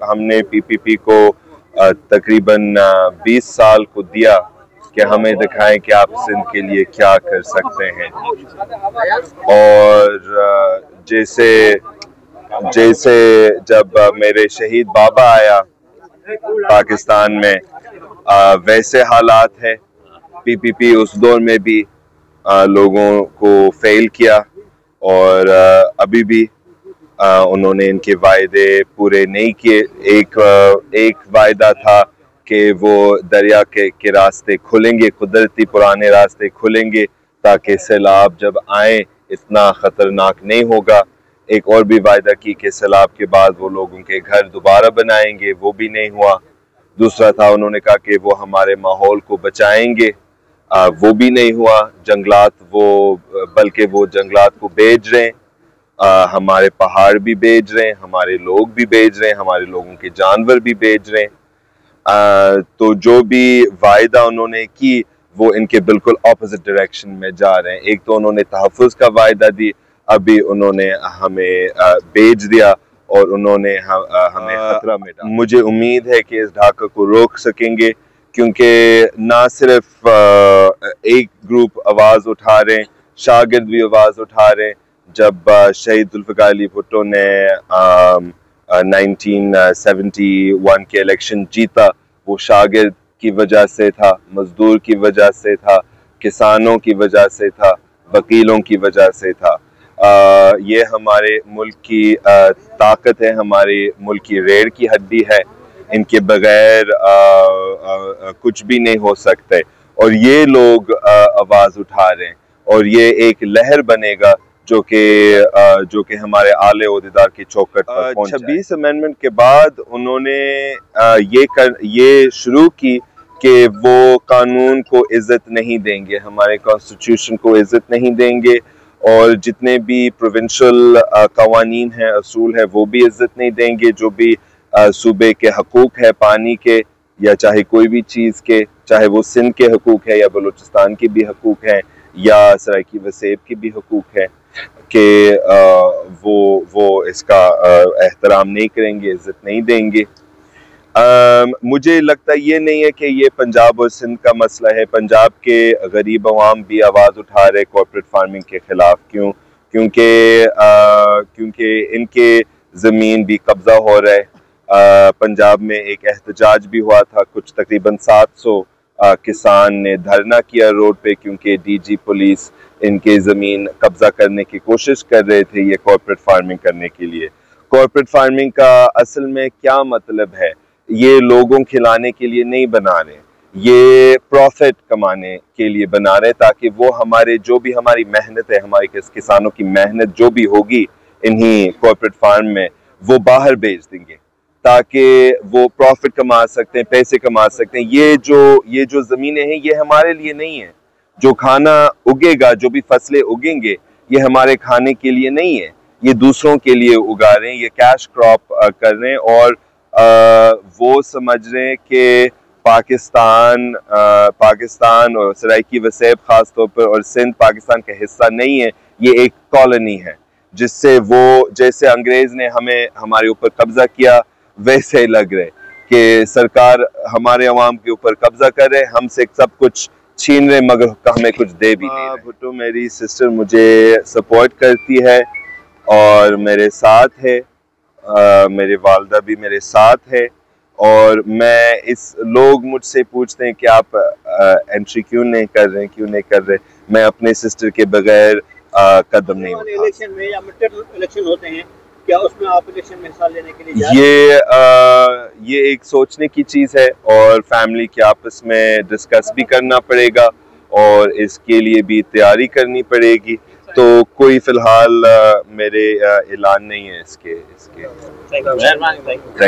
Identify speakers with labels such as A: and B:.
A: हमने पीपीपी को तकरीबन 20 साल को दिया कि हमें दिखाएं कि आप सिंध के लिए क्या कर सकते हैं। और जैसे जैसे जब मेरे शहीद बाबा आया पाकिस्तान में, वैसे हालात है। पीपीपी उस दौर में भी लोगों को फेल किया और अभी भी उन्होंने इनके वायदे पूरे नहीं किए। एक वायदा था कि वो दरिया के रास्ते खुलेंगे, कुदरती पुराने रास्ते खुलेंगे ताकि सैलाब जब आए इतना खतरनाक नहीं होगा। एक और भी वायदा की कि सैलाब के बाद वो लोगों के घर दोबारा बनाएंगे, वो भी नहीं हुआ। दूसरा था उन्होंने कहा कि वो हमारे माहौल को बचाएंगे, वो भी नहीं हुआ। जंगलात बल्कि वो जंगलात को बेच रहे हैं, हमारे पहाड़ भी बेच रहे हैं, हमारे लोग भी बेच रहे हैं, हमारे लोगों के जानवर भी बेच रहे हैं। तो जो भी वायदा उन्होंने की वो इनके बिल्कुल ऑपोजिट डायरेक्शन में जा रहे हैं। एक तो उन्होंने तहफ़्फ़ुज़ का वायदा दी, अभी उन्होंने हमें बेच दिया और उन्होंने हमें खतरा में डाला। मुझे उम्मीद है कि इस ढाका को रोक सकेंगे, क्योंकि ना सिर्फ एक ग्रुप आवाज़ उठा रहे हैं, शागिर्द भी आवाज़ उठा रहे हैं। जब शहीद जुल्फ़िकार अली भुट्टो ने 1971 के इलेक्शन जीता, वो शागिर्द की वजह से था, मजदूर की वजह से था, किसानों की वजह से था, वकीलों की वजह से था। ये हमारे मुल्क की ताकत है, हमारे मुल्क की रीढ़ की हड्डी है। इनके बगैर कुछ भी नहीं हो सकते और ये लोग आवाज़ उठा रहे हैं और ये एक लहर बनेगा जो कि हमारे आले ओहदेदार की चौखट पर पहुंच जाए। 26 अमेंडमेंट के बाद उन्होंने ये शुरू की कि वो कानून को इज्जत नहीं देंगे, हमारे कॉन्स्टिट्यूशन को इज्जत नहीं देंगे और जितने भी प्रोविंशियल कवानीन हैं, असूल है, वो भी इज्जत नहीं देंगे। जो भी सूबे के हकूक है, पानी के या चाहे कोई भी चीज़ के, चाहे वो सिंध के हकूक है या बलूचिस्तान के भी हकूक हैं या सराइकी वसेब के भी हकूक है, कि वो इसका एहतराम नहीं करेंगे, इज्जत नहीं देंगे। मुझे लगता ये नहीं है कि ये पंजाब और सिंध का मसला है। पंजाब के गरीब अवाम भी आवाज़ उठा रहे कॉर्पोरेट फार्मिंग के खिलाफ। क्यों? क्योंकि इनके ज़मीन भी कब्जा हो रहा है। पंजाब में एक एहतजाज भी हुआ था, कुछ तकरीबन 700 किसान ने धरना किया रोड पे, क्योंकि डीजी पुलिस इनके ज़मीन कब्जा करने की कोशिश कर रहे थे ये कॉर्पोरेट फार्मिंग करने के लिए। कॉर्पोरेट फार्मिंग का असल में क्या मतलब है? ये लोगों खिलाने के लिए नहीं बना रहे, ये प्रॉफिट कमाने के लिए बना रहे, ताकि वो हमारे जो भी हमारी मेहनत है, हमारे किसानों की मेहनत जो भी होगी इन्हीं कॉर्पोरेट फार्म में, वो बाहर बेच देंगे ताकि वो प्रॉफिट कमा सकते हैं, पैसे कमा सकते हैं। ये जो ज़मीनें हैं ये हमारे लिए नहीं है। जो खाना उगेगा, जो भी फसलें उगेंगे, ये हमारे खाने के लिए नहीं है, ये दूसरों के लिए उगा रहे हैं, ये कैश क्रॉप कर रहे हैं। और वो समझ रहे हैं कि पाकिस्तान और सराइकी वसेब खास तौर पर और सिंध पाकिस्तान का हिस्सा नहीं है, ये एक कॉलोनी है, जिससे वो जैसे अंग्रेज ने हमारे ऊपर कब्जा किया, वैसे लग रहे कि सरकार हमारे अवाम के ऊपर कब्जा कर रहे, हमसे सब कुछ छीन रहे, मगर हमें कुछ दे भी नहीं रहे। भुट्टो मेरी सिस्टर मुझे सपोर्ट करती है और मेरे साथ है, मेरे वालदा भी मेरे साथ है। और लोग मुझसे पूछते हैं कि आप एंट्री क्यों नहीं कर रहे, मैं अपने सिस्टर के बगैर कदम नहीं उठा।
B: इलेक्शन में या इलेक्शन होते हैं, क्या उसमें आप इलेक्शन में हिस्सा लेने के लिए
A: ये एक सोचने की चीज़ है और फैमिली के आपस में डिस्कस भी करना पड़ेगा और इसके लिए भी तैयारी करनी पड़ेगी। तो कोई फिलहाल मेरे ऐलान नहीं है इसके।